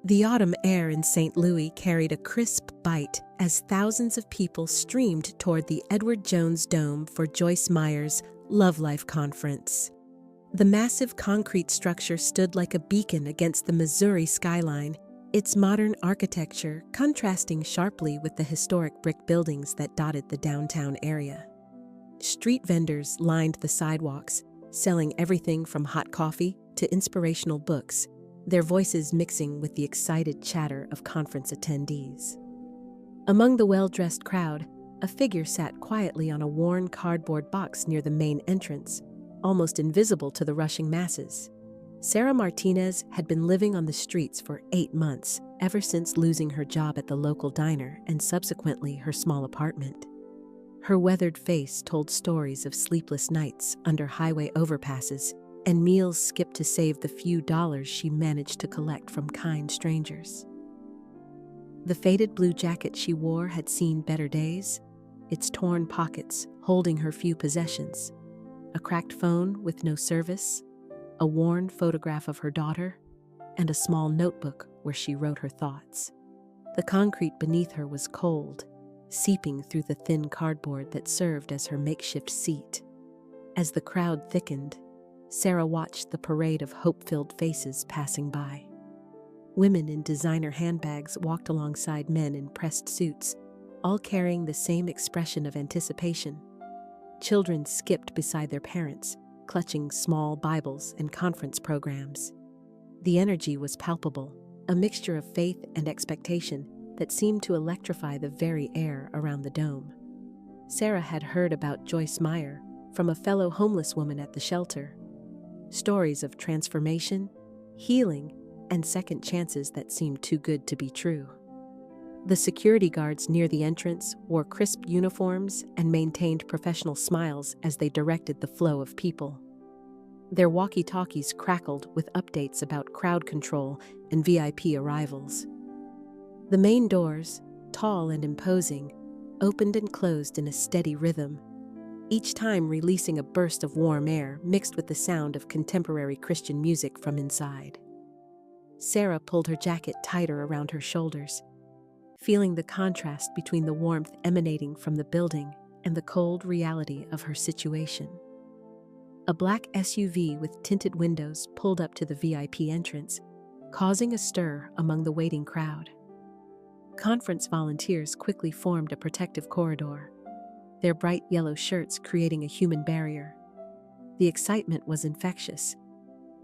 The autumn air in St. Louis carried a crisp bite as thousands of people streamed toward the Edward Jones Dome for Joyce Meyer's Love Life Conference. The massive concrete structure stood like a beacon against the Missouri skyline, its modern architecture contrasting sharply with the historic brick buildings that dotted the downtown area. Street vendors lined the sidewalks, selling everything from hot coffee to inspirational books, their voices mixing with the excited chatter of conference attendees. Among the well-dressed crowd, a figure sat quietly on a worn cardboard box near the main entrance, almost invisible to the rushing masses. Sarah Martinez had been living on the streets for 8 months, ever since losing her job at the local diner and subsequently her small apartment. Her weathered face told stories of sleepless nights under highway overpasses and meals skipped to save the few dollars she managed to collect from kind strangers. The faded blue jacket she wore had seen better days, its torn pockets holding her few possessions, a cracked phone with no service, a worn photograph of her daughter, and a small notebook where she wrote her thoughts. The concrete beneath her was cold, seeping through the thin cardboard that served as her makeshift seat. As the crowd thickened, Sarah watched the parade of hope-filled faces passing by. Women in designer handbags walked alongside men in pressed suits, all carrying the same expression of anticipation. Children skipped beside their parents, clutching small Bibles and conference programs. The energy was palpable, a mixture of faith and expectation that seemed to electrify the very air around the dome. Sarah had heard about Joyce Meyer from a fellow homeless woman at the shelter. Stories of transformation, healing, and second chances that seemed too good to be true. The security guards near the entrance wore crisp uniforms and maintained professional smiles as they directed the flow of people. Their walkie-talkies crackled with updates about crowd control and VIP arrivals. The main doors, tall and imposing, opened and closed in a steady rhythm, each time releasing a burst of warm air mixed with the sound of contemporary Christian music from inside. Sarah pulled her jacket tighter around her shoulders, feeling the contrast between the warmth emanating from the building and the cold reality of her situation. A black SUV with tinted windows pulled up to the VIP entrance, causing a stir among the waiting crowd. Conference volunteers quickly formed a protective corridor, their bright yellow shirts creating a human barrier. The excitement was infectious.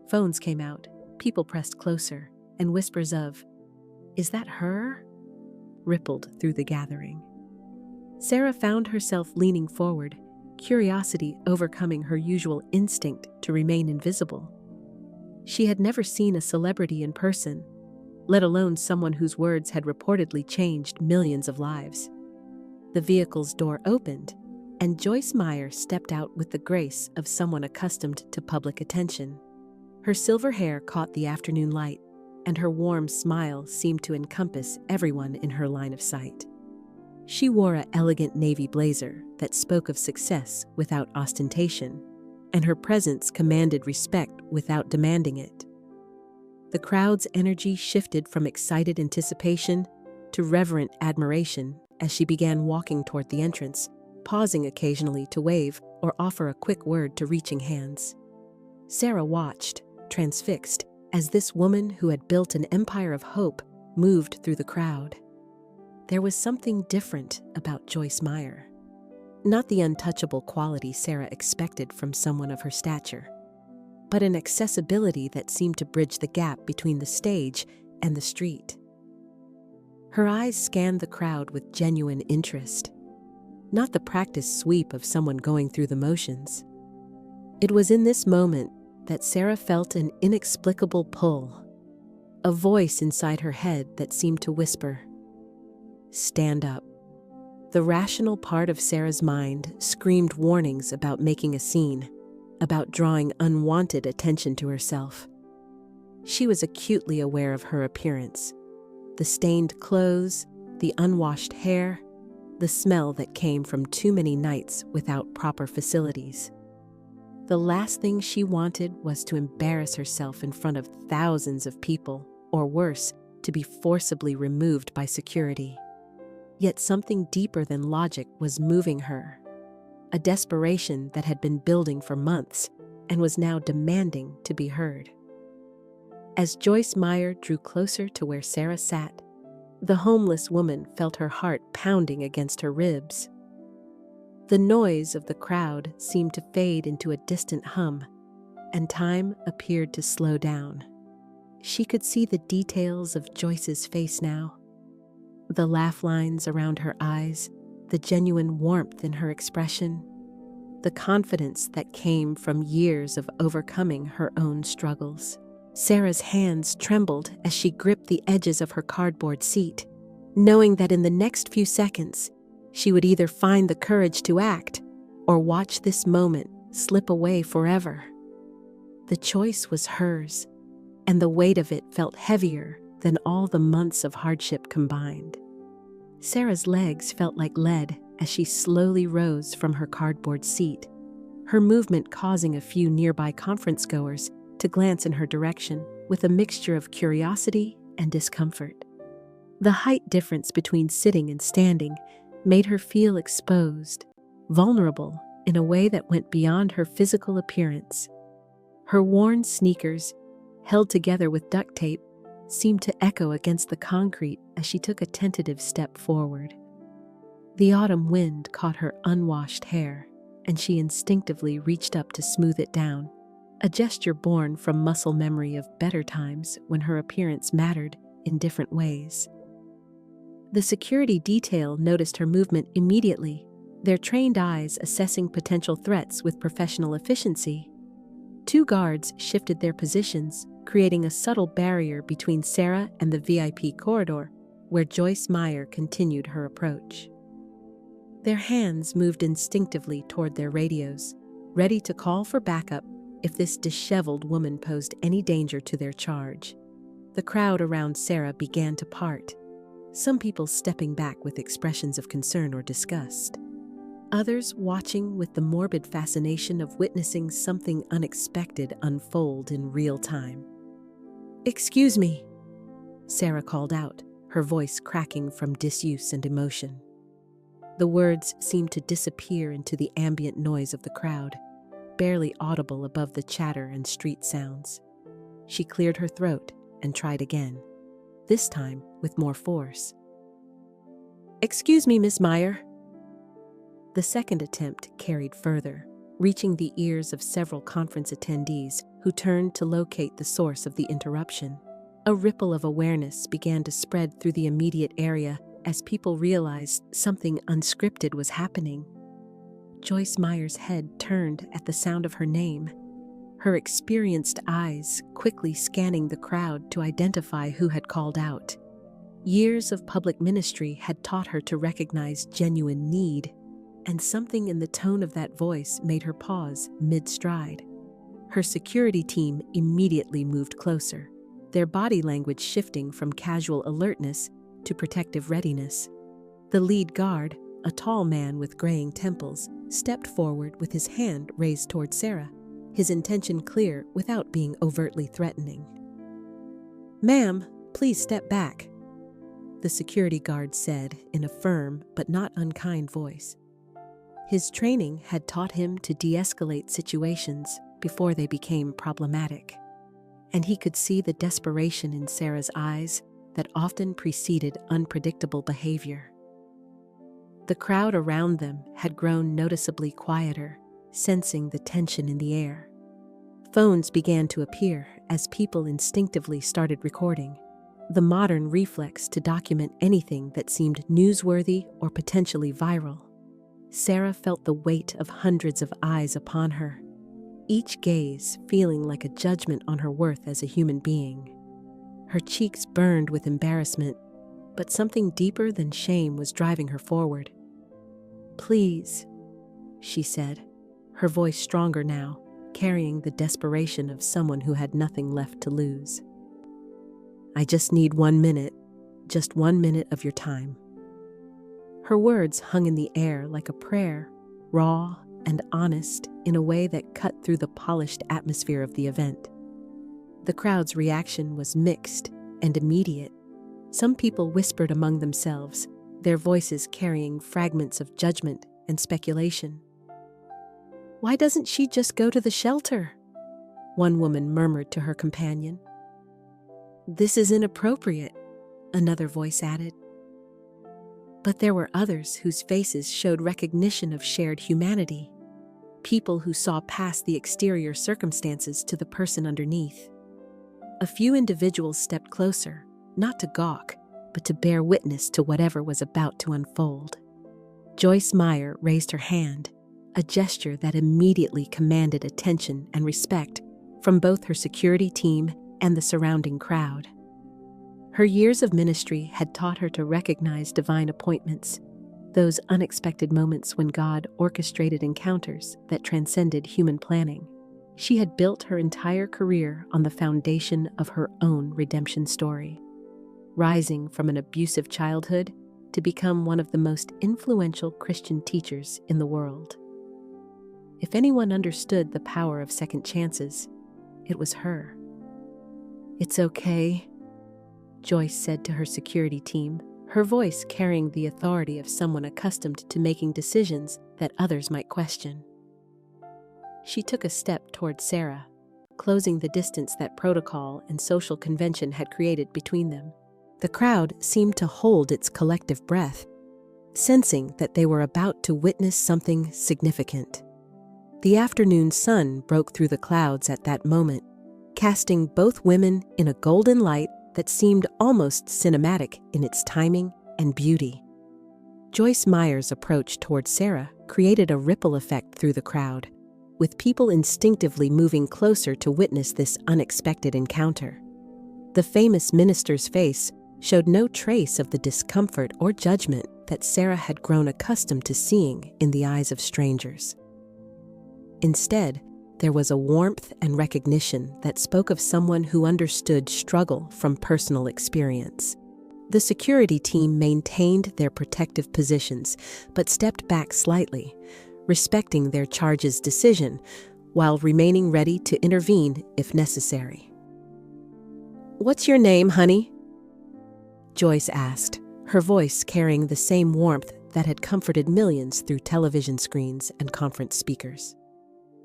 Phones came out, people pressed closer, and whispers of, "Is that her?" rippled through the gathering. Sarah found herself leaning forward, curiosity overcoming her usual instinct to remain invisible. She had never seen a celebrity in person, let alone someone whose words had reportedly changed millions of lives. The vehicle's door opened, and Joyce Meyer stepped out with the grace of someone accustomed to public attention. Her silver hair caught the afternoon light, and her warm smile seemed to encompass everyone in her line of sight. She wore an elegant navy blazer that spoke of success without ostentation, and her presence commanded respect without demanding it. The crowd's energy shifted from excited anticipation to reverent admiration as she began walking toward the entrance, pausing occasionally to wave or offer a quick word to reaching hands. Sarah watched, transfixed, as this woman who had built an empire of hope moved through the crowd. There was something different about Joyce Meyer. Not the untouchable quality Sarah expected from someone of her stature, but an accessibility that seemed to bridge the gap between the stage and the street. Her eyes scanned the crowd with genuine interest, not the practiced sweep of someone going through the motions. It was in this moment that Sarah felt an inexplicable pull, a voice inside her head that seemed to whisper, "Stand up." The rational part of Sarah's mind screamed warnings about making a scene, about drawing unwanted attention to herself. She was acutely aware of her appearance, the stained clothes, the unwashed hair, the smell that came from too many nights without proper facilities. The last thing she wanted was to embarrass herself in front of thousands of people, or worse, to be forcibly removed by security. Yet something deeper than logic was moving her, a desperation that had been building for months and was now demanding to be heard. As Joyce Meyer drew closer to where Sarah sat, the homeless woman felt her heart pounding against her ribs. The noise of the crowd seemed to fade into a distant hum, and time appeared to slow down. She could see the details of Joyce's face now, the laugh lines around her eyes, the genuine warmth in her expression, the confidence that came from years of overcoming her own struggles. Sarah's hands trembled as she gripped the edges of her cardboard seat, knowing that in the next few seconds, she would either find the courage to act or watch this moment slip away forever. The choice was hers, and the weight of it felt heavier than all the months of hardship combined. Sarah's legs felt like lead as she slowly rose from her cardboard seat, her movement causing a few nearby conference goers to glance in her direction with a mixture of curiosity and discomfort. The height difference between sitting and standing made her feel exposed, vulnerable in a way that went beyond her physical appearance. Her worn sneakers, held together with duct tape, seemed to echo against the concrete as she took a tentative step forward. The autumn wind caught her unwashed hair, and she instinctively reached up to smooth it down, a gesture born from muscle memory of better times when her appearance mattered in different ways. The security detail noticed her movement immediately, their trained eyes assessing potential threats with professional efficiency. 2 guards shifted their positions, creating a subtle barrier between Sarah and the VIP corridor, where Joyce Meyer continued her approach. Their hands moved instinctively toward their radios, ready to call for backup if this disheveled woman posed any danger to their charge. The crowd around Sarah began to part, some people stepping back with expressions of concern or disgust, others watching with the morbid fascination of witnessing something unexpected unfold in real time. "Excuse me," Sarah called out, her voice cracking from disuse and emotion. The words seemed to disappear into the ambient noise of the crowd, barely audible above the chatter and street sounds. She cleared her throat and tried again, this time with more force. "Excuse me, Miss Meyer." The second attempt carried further, reaching the ears of several conference attendees who turned to locate the source of the interruption. A ripple of awareness began to spread through the immediate area as people realized something unscripted was happening. Joyce Meyer's head turned at the sound of her name, her experienced eyes quickly scanning the crowd to identify who had called out. Years of public ministry had taught her to recognize genuine need, and something in the tone of that voice made her pause mid-stride. Her security team immediately moved closer, their body language shifting from casual alertness to protective readiness. The lead guard, a tall man with graying temples, stepped forward with his hand raised toward Sarah, his intention clear without being overtly threatening. "Ma'am, please step back," the security guard said in a firm but not unkind voice. His training had taught him to de-escalate situations before they became problematic, and he could see the desperation in Sarah's eyes that often preceded unpredictable behavior. The crowd around them had grown noticeably quieter, sensing the tension in the air. Phones began to appear as people instinctively started recording, the modern reflex to document anything that seemed newsworthy or potentially viral. Sarah felt the weight of hundreds of eyes upon her, each gaze feeling like a judgment on her worth as a human being. Her cheeks burned with embarrassment, but something deeper than shame was driving her forward. "Please," she said, her voice stronger now, carrying the desperation of someone who had nothing left to lose. "I just need 1 minute, just 1 minute of your time." Her words hung in the air like a prayer, raw and honest in a way that cut through the polished atmosphere of the event. The crowd's reaction was mixed and immediate, Some people whispered among themselves, their voices carrying fragments of judgment and speculation. "Why doesn't she just go to the shelter?" one woman murmured to her companion. "This is inappropriate," another voice added. But there were others whose faces showed recognition of shared humanity, people who saw past the exterior circumstances to the person underneath. A few individuals stepped closer, not to gawk, but to bear witness to whatever was about to unfold. Joyce Meyer raised her hand, a gesture that immediately commanded attention and respect from both her security team and the surrounding crowd. Her years of ministry had taught her to recognize divine appointments, those unexpected moments when God orchestrated encounters that transcended human planning. She had built her entire career on the foundation of her own redemption story, rising from an abusive childhood to become one of the most influential Christian teachers in the world. If anyone understood the power of second chances, it was her. "It's okay," Joyce said to her security team, her voice carrying the authority of someone accustomed to making decisions that others might question. She took a step toward Sarah, closing the distance that protocol and social convention had created between them. The crowd seemed to hold its collective breath, sensing that they were about to witness something significant. The afternoon sun broke through the clouds at that moment, casting both women in a golden light that seemed almost cinematic in its timing and beauty. Joyce Meyer's approach toward Sarah created a ripple effect through the crowd, with people instinctively moving closer to witness this unexpected encounter. The famous minister's face showed no trace of the discomfort or judgment that Sarah had grown accustomed to seeing in the eyes of strangers. Instead, there was a warmth and recognition that spoke of someone who understood struggle from personal experience. The security team maintained their protective positions, but stepped back slightly, respecting their charge's decision, while remaining ready to intervene if necessary. "What's your name, honey?" Joyce asked, her voice carrying the same warmth that had comforted millions through television screens and conference speakers.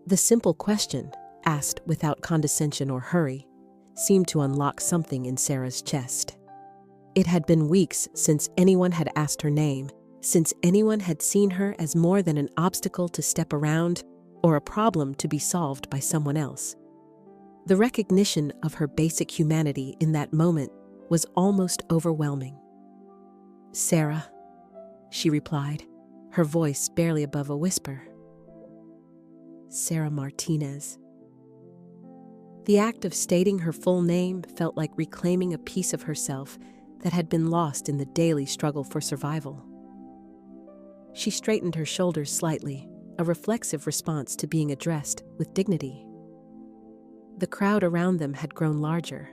The simple question, asked without condescension or hurry, seemed to unlock something in Sarah's chest. It had been weeks since anyone had asked her name, since anyone had seen her as more than an obstacle to step around or a problem to be solved by someone else. The recognition of her basic humanity in that moment was almost overwhelming. "Sarah," she replied, her voice barely above a whisper. "Sarah Martinez." The act of stating her full name felt like reclaiming a piece of herself that had been lost in the daily struggle for survival. She straightened her shoulders slightly, a reflexive response to being addressed with dignity. The crowd around them had grown larger,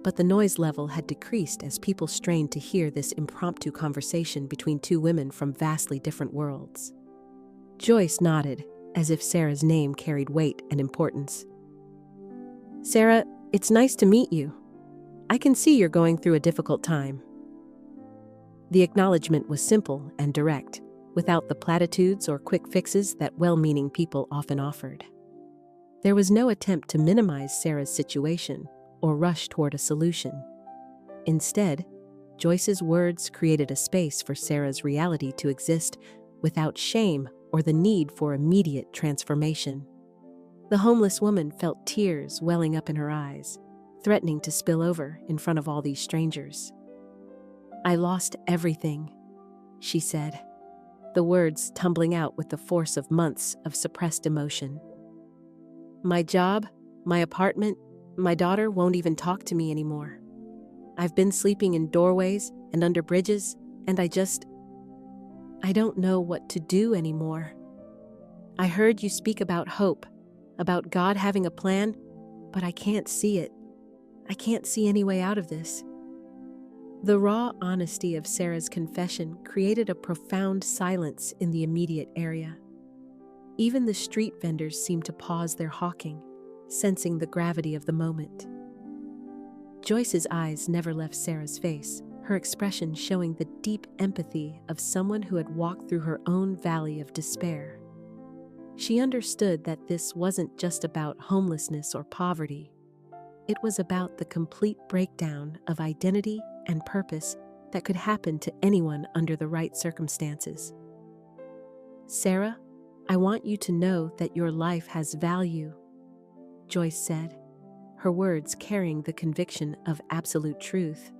but the noise level had decreased as people strained to hear this impromptu conversation between two women from vastly different worlds. Joyce nodded, as if Sarah's name carried weight and importance. "Sarah, it's nice to meet you. I can see you're going through a difficult time." The acknowledgement was simple and direct, without the platitudes or quick fixes that well-meaning people often offered. There was no attempt to minimize Sarah's situation or rush toward a solution. Instead, Joyce's words created a space for Sarah's reality to exist without shame or the need for immediate transformation. The homeless woman felt tears welling up in her eyes, threatening to spill over in front of all these strangers. "I lost everything," she said, the words tumbling out with the force of months of suppressed emotion. "My job, my apartment, my daughter won't even talk to me anymore. I've been sleeping in doorways and under bridges, and I don't know what to do anymore. I heard you speak about hope, about God having a plan, but I can't see it. I can't see any way out of this." The raw honesty of Sarah's confession created a profound silence in the immediate area. Even the street vendors seemed to pause their hawking, sensing the gravity of the moment. Joyce's eyes never left Sarah's face, her expression showing the deep empathy of someone who had walked through her own valley of despair. She understood that this wasn't just about homelessness or poverty. It was about the complete breakdown of identity and purpose that could happen to anyone under the right circumstances. "Sarah, I want you to know that your life has value," Joyce said, her words carrying the conviction of absolute truth.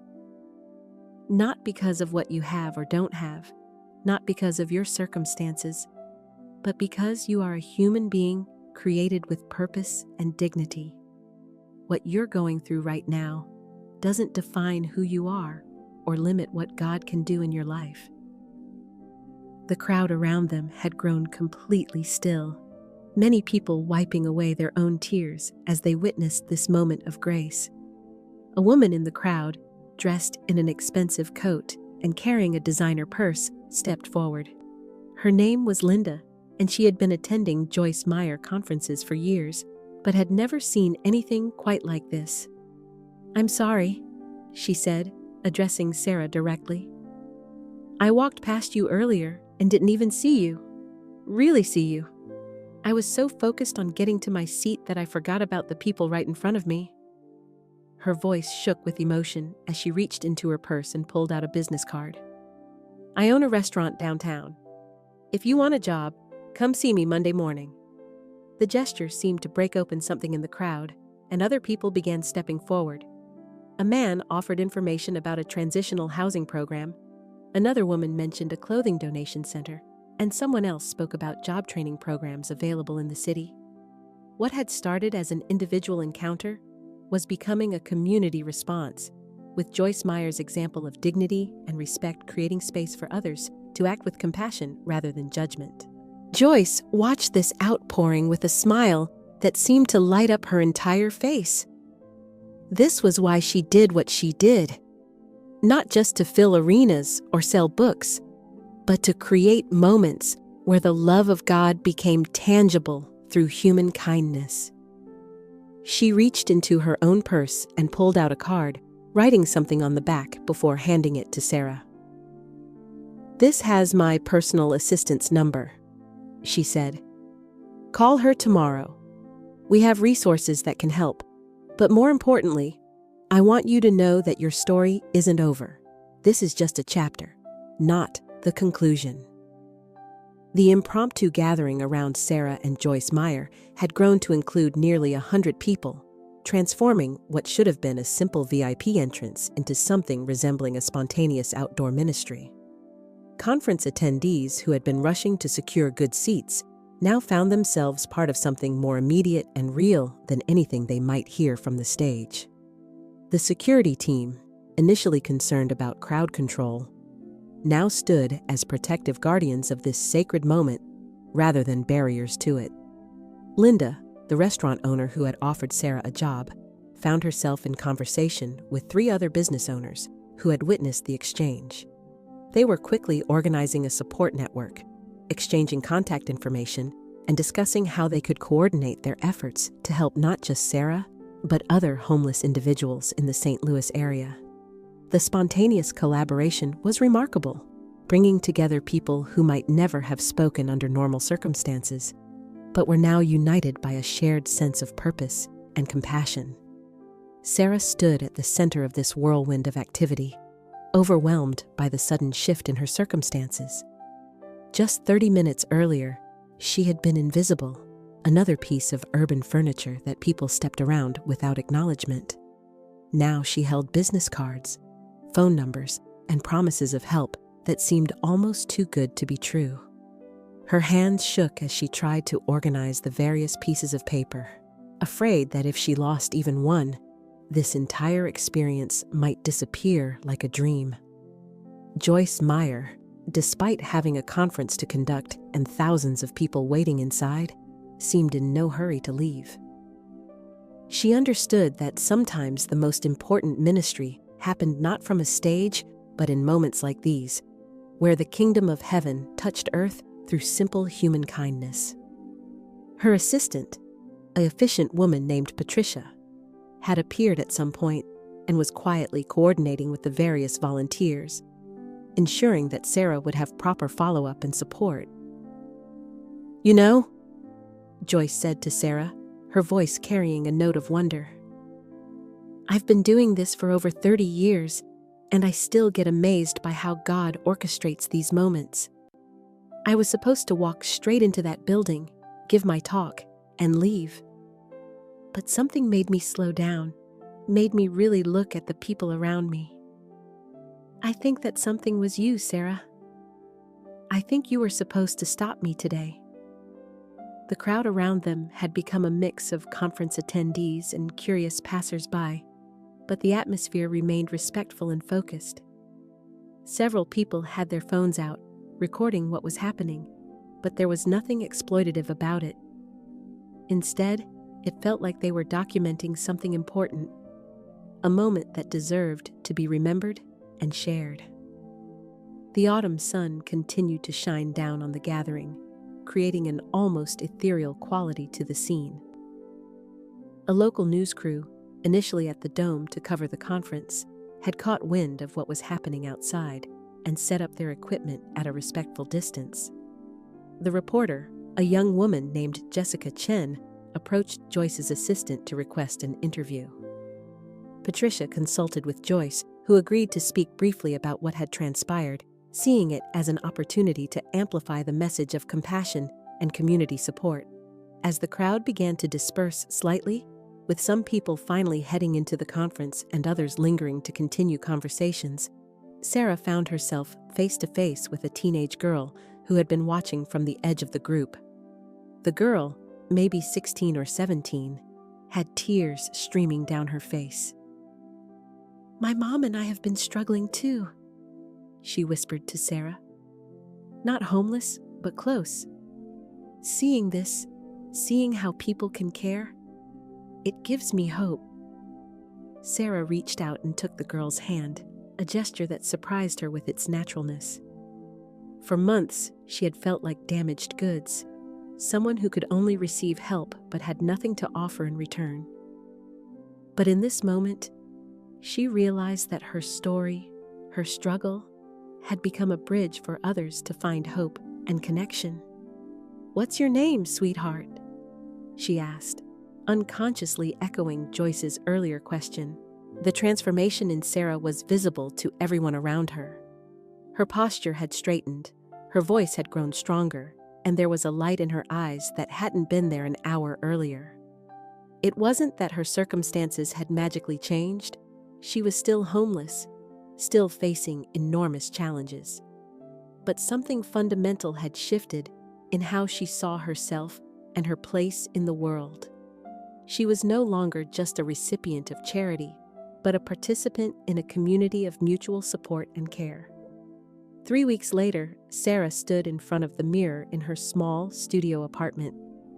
"Not because of what you have or don't have, not because of your circumstances, but because you are a human being created with purpose and dignity. What you're going through right now doesn't define who you are or limit what God can do in your life." The crowd around them had grown completely still, many people wiping away their own tears as they witnessed this moment of grace. A woman in the crowd, dressed in an expensive coat and carrying a designer purse, stepped forward. Her name was Linda, and she had been attending Joyce Meyer conferences for years, but had never seen anything quite like this. "I'm sorry," she said, addressing Sarah directly. "I walked past you earlier and didn't even see you. Really see you. I was so focused on getting to my seat that I forgot about the people right in front of me." Her voice shook with emotion as she reached into her purse and pulled out a business card. "I own a restaurant downtown. If you want a job, come see me Monday morning." The gesture seemed to break open something in the crowd, and other people began stepping forward. A man offered information about a transitional housing program. Another woman mentioned a clothing donation center, and someone else spoke about job training programs available in the city. What had started as an individual encounter was becoming a community response, with Joyce Meyer's example of dignity and respect creating space for others to act with compassion rather than judgment. Joyce watched this outpouring with a smile that seemed to light up her entire face. This was why she did what she did. Not just to fill arenas or sell books, but to create moments where the love of God became tangible through human kindness. She reached into her own purse and pulled out a card, writing something on the back before handing it to Sarah. "This has my personal assistant's number," she said. "Call her tomorrow. We have resources that can help, but more importantly, I want you to know that your story isn't over. This is just a chapter, not the conclusion." The impromptu gathering around Sarah and Joyce Meyer had grown to include nearly 100 people, transforming what should have been a simple VIP entrance into something resembling a spontaneous outdoor ministry. Conference attendees who had been rushing to secure good seats now found themselves part of something more immediate and real than anything they might hear from the stage. The security team, initially concerned about crowd control, now stood as protective guardians of this sacred moment rather than barriers to it. Linda, the restaurant owner who had offered Sarah a job, found herself in conversation with 3 other business owners who had witnessed the exchange. They were quickly organizing a support network, exchanging contact information, and discussing how they could coordinate their efforts to help not just Sarah, but other homeless individuals in the St. Louis area. The spontaneous collaboration was remarkable, bringing together people who might never have spoken under normal circumstances, but were now united by a shared sense of purpose and compassion. Sarah stood at the center of this whirlwind of activity, overwhelmed by the sudden shift in her circumstances. Just 30 minutes earlier, she had been invisible, another piece of urban furniture that people stepped around without acknowledgement. Now she held business cards, phone numbers, and promises of help that seemed almost too good to be true. Her hands shook as she tried to organize the various pieces of paper, afraid that if she lost even one, this entire experience might disappear like a dream. Joyce Meyer, despite having a conference to conduct and thousands of people waiting inside, seemed in no hurry to leave. She understood that sometimes the most important ministry happened not from a stage, but in moments like these, where the kingdom of heaven touched earth through simple human kindness. Her assistant, an efficient woman named Patricia, had appeared at some point, and was quietly coordinating with the various volunteers, ensuring that Sarah would have proper follow-up and support. "You know," Joyce said to Sarah, her voice carrying a note of wonder, "I've been doing this for over 30 years, and I still get amazed by how God orchestrates these moments. I was supposed to walk straight into that building, give my talk, and leave. But something made me slow down, made me really look at the people around me. I think that something was you, Sarah. I think you were supposed to stop me today." The crowd around them had become a mix of conference attendees and curious passers-by, but the atmosphere remained respectful and focused. Several people had their phones out, recording what was happening, but there was nothing exploitative about it. Instead, it felt like they were documenting something important, a moment that deserved to be remembered and shared. The autumn sun continued to shine down on the gathering, creating an almost ethereal quality to the scene. A local news crew, initially at the Dome to cover the conference, had caught wind of what was happening outside and set up their equipment at a respectful distance. The reporter, a young woman named Jessica Chen, approached Joyce's assistant to request an interview. Patricia consulted with Joyce, who agreed to speak briefly about what had transpired, seeing it as an opportunity to amplify the message of compassion and community support. As the crowd began to disperse slightly, with some people finally heading into the conference and others lingering to continue conversations, Sarah found herself face to face with a teenage girl who had been watching from the edge of the group. The girl, maybe 16 or 17, had tears streaming down her face. "My mom and I have been struggling too," she whispered to Sarah. "Not homeless, but close. Seeing this, seeing how people can care, it gives me hope." Sarah reached out and took the girl's hand, a gesture that surprised her with its naturalness. For months, she had felt like damaged goods, someone who could only receive help but had nothing to offer in return. But in this moment, she realized that her story, her struggle, had become a bridge for others to find hope and connection. "What's your name, sweetheart?" she asked, unconsciously echoing Joyce's earlier question. The transformation in Sarah was visible to everyone around her. Her posture had straightened, her voice had grown stronger, and there was a light in her eyes that hadn't been there an hour earlier. It wasn't that her circumstances had magically changed. She was still homeless, still facing enormous challenges. But something fundamental had shifted in how she saw herself and her place in the world. She was no longer just a recipient of charity, but a participant in a community of mutual support and care. 3 weeks later, Sarah stood in front of the mirror in her small studio apartment,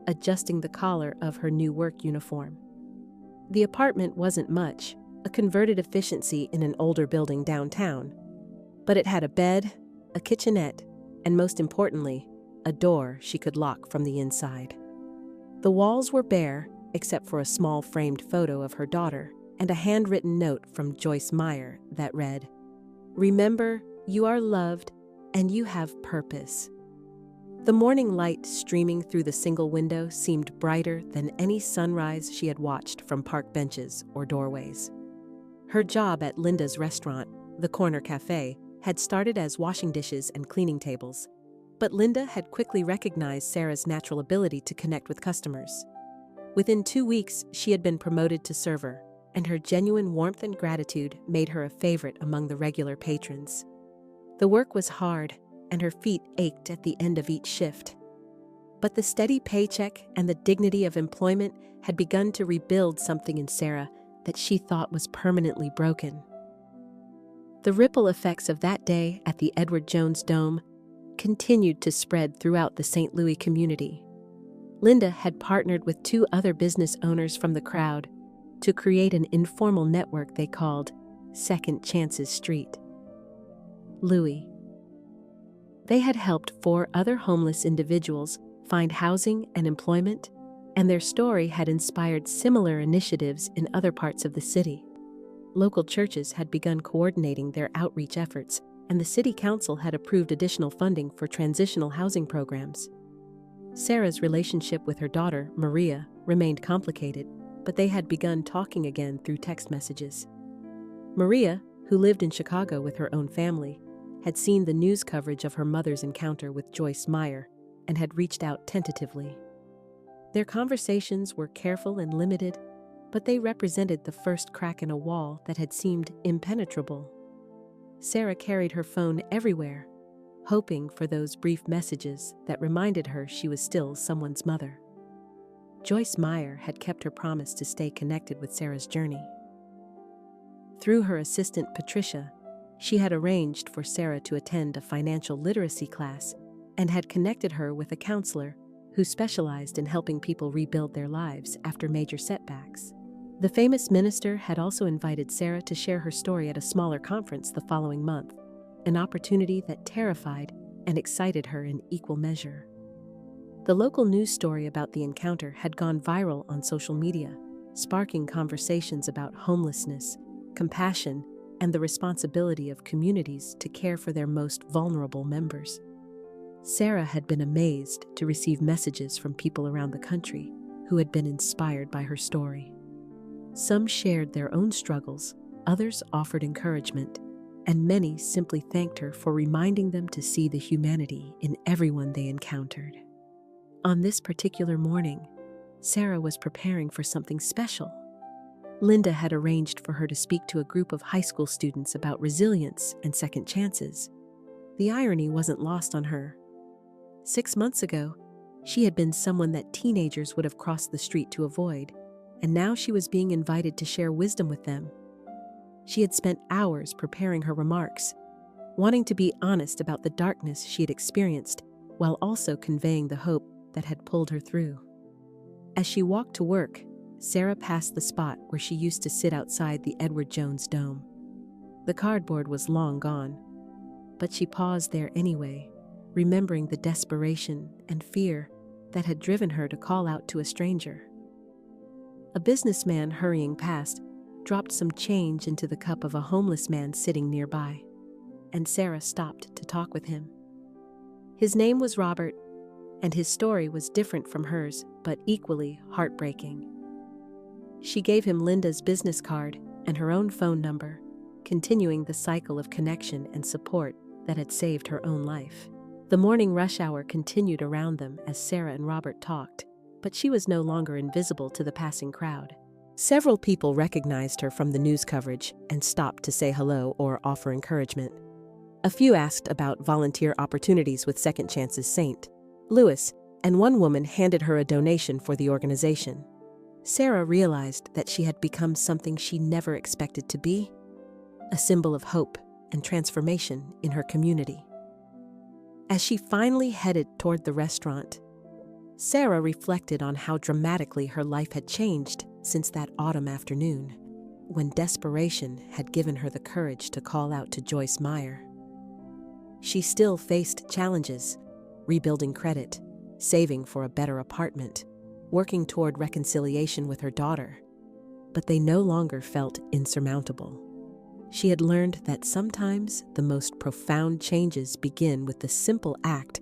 adjusting the collar of her new work uniform. The apartment wasn't much, a converted efficiency in an older building downtown, but it had a bed, a kitchenette, and most importantly, a door she could lock from the inside. The walls were bare, except for a small framed photo of her daughter and a handwritten note from Joyce Meyer that read, "Remember, you are loved and you have purpose." The morning light streaming through the single window seemed brighter than any sunrise she had watched from park benches or doorways. Her job at Linda's restaurant, the Corner Cafe, had started as washing dishes and cleaning tables, but Linda had quickly recognized Sarah's natural ability to connect with customers. Within 2 weeks, she had been promoted to server, and her genuine warmth and gratitude made her a favorite among the regular patrons. The work was hard, and her feet ached at the end of each shift. But the steady paycheck and the dignity of employment had begun to rebuild something in Sarah that she thought was permanently broken. The ripple effects of that day at the Edward Jones Dome continued to spread throughout the St. Louis community. Linda had partnered with 2 other business owners from the crowd to create an informal network they called Second Chances Street. Louis. They had helped 4 other homeless individuals find housing and employment, and their story had inspired similar initiatives in other parts of the city. Local churches had begun coordinating their outreach efforts, and the city council had approved additional funding for transitional housing programs. Sarah's relationship with her daughter, Maria, remained complicated, but they had begun talking again through text messages. Maria, who lived in Chicago with her own family, had seen the news coverage of her mother's encounter with Joyce Meyer and had reached out tentatively. Their conversations were careful and limited, but they represented the first crack in a wall that had seemed impenetrable. Sarah carried her phone everywhere, hoping for those brief messages that reminded her she was still someone's mother. Joyce Meyer had kept her promise to stay connected with Sarah's journey. Through her assistant Patricia, she had arranged for Sarah to attend a financial literacy class and had connected her with a counselor who specialized in helping people rebuild their lives after major setbacks. The famous minister had also invited Sarah to share her story at a smaller conference the following month, an opportunity that terrified and excited her in equal measure. The local news story about the encounter had gone viral on social media, sparking conversations about homelessness, compassion, and the responsibility of communities to care for their most vulnerable members. Sarah had been amazed to receive messages from people around the country who had been inspired by her story. Some shared their own struggles, others offered encouragement, and many simply thanked her for reminding them to see the humanity in everyone they encountered. On this particular morning, Sarah was preparing for something special. Linda had arranged for her to speak to a group of high school students about resilience and second chances. The irony wasn't lost on her. 6 months ago, she had been someone that teenagers would have crossed the street to avoid, and now she was being invited to share wisdom with them. She had spent hours preparing her remarks, wanting to be honest about the darkness she had experienced, while also conveying the hope that had pulled her through. As she walked to work, Sarah passed the spot where she used to sit outside the Edward Jones Dome. The cardboard was long gone, but she paused there anyway, remembering the desperation and fear that had driven her to call out to a stranger. A businessman hurrying past dropped some change into the cup of a homeless man sitting nearby, and Sarah stopped to talk with him. His name was Robert, and his story was different from hers, but equally heartbreaking. She gave him Linda's business card and her own phone number, continuing the cycle of connection and support that had saved her own life. The morning rush hour continued around them as Sarah and Robert talked, but she was no longer invisible to the passing crowd. Several people recognized her from the news coverage and stopped to say hello or offer encouragement. A few asked about volunteer opportunities with Second Chance's St. Louis, and one woman handed her a donation for the organization. Sarah realized that she had become something she never expected to be, a symbol of hope and transformation in her community. As she finally headed toward the restaurant, Sarah reflected on how dramatically her life had changed since that autumn afternoon, when desperation had given her the courage to call out to Joyce Meyer. She still faced challenges, rebuilding credit, saving for a better apartment, working toward reconciliation with her daughter, but they no longer felt insurmountable. She had learned that sometimes the most profound changes begin with the simple act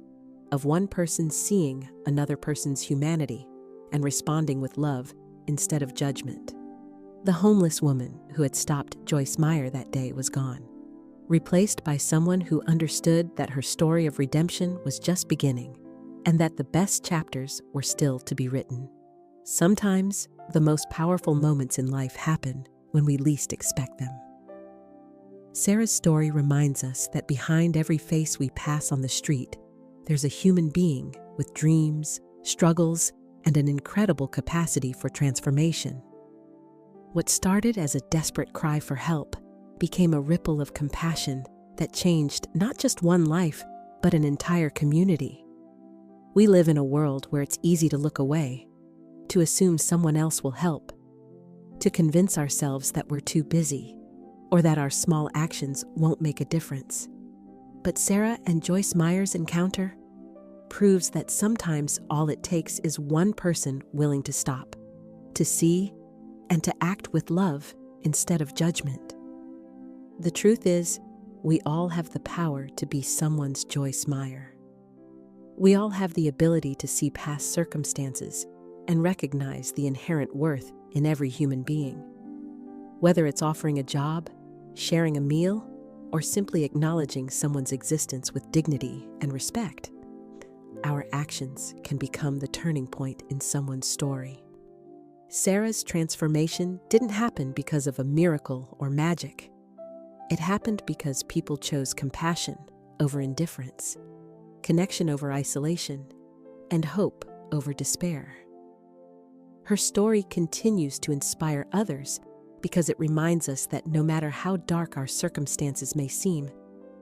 of one person seeing another person's humanity and responding with love instead of judgment. The homeless woman who had stopped Joyce Meyer that day was gone, replaced by someone who understood that her story of redemption was just beginning, and that the best chapters were still to be written. Sometimes, the most powerful moments in life happen when we least expect them. Sarah's story reminds us that behind every face we pass on the street, there's a human being with dreams, struggles, and an incredible capacity for transformation. What started as a desperate cry for help became a ripple of compassion that changed not just one life, but an entire community. We live in a world where it's easy to look away, to assume someone else will help, to convince ourselves that we're too busy, or that our small actions won't make a difference. But Sarah and Joyce Meyer's encounter proves that sometimes all it takes is one person willing to stop, to see, and to act with love instead of judgment. The truth is, we all have the power to be someone's Joyce Meyer. We all have the ability to see past circumstances and recognize the inherent worth in every human being. Whether it's offering a job, sharing a meal, or simply acknowledging someone's existence with dignity and respect, our actions can become the turning point in someone's story. Sarah's transformation didn't happen because of a miracle or magic. It happened because people chose compassion over indifference, connection over isolation, and hope over despair. Her story continues to inspire others because it reminds us that no matter how dark our circumstances may seem,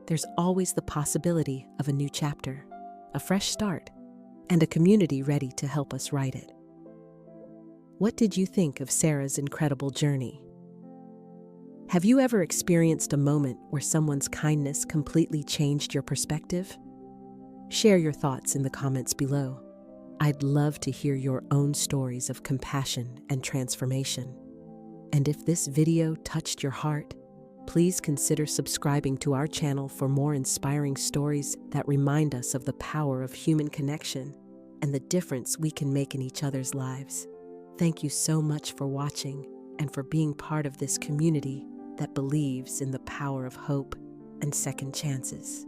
there's always the possibility of a new chapter, a fresh start, and a community ready to help us write it. What did you think of Sarah's incredible journey? Have you ever experienced a moment where someone's kindness completely changed your perspective? Share your thoughts in the comments below. I'd love to hear your own stories of compassion and transformation. And if this video touched your heart, please consider subscribing to our channel for more inspiring stories that remind us of the power of human connection and the difference we can make in each other's lives. Thank you so much for watching and for being part of this community that believes in the power of hope and second chances.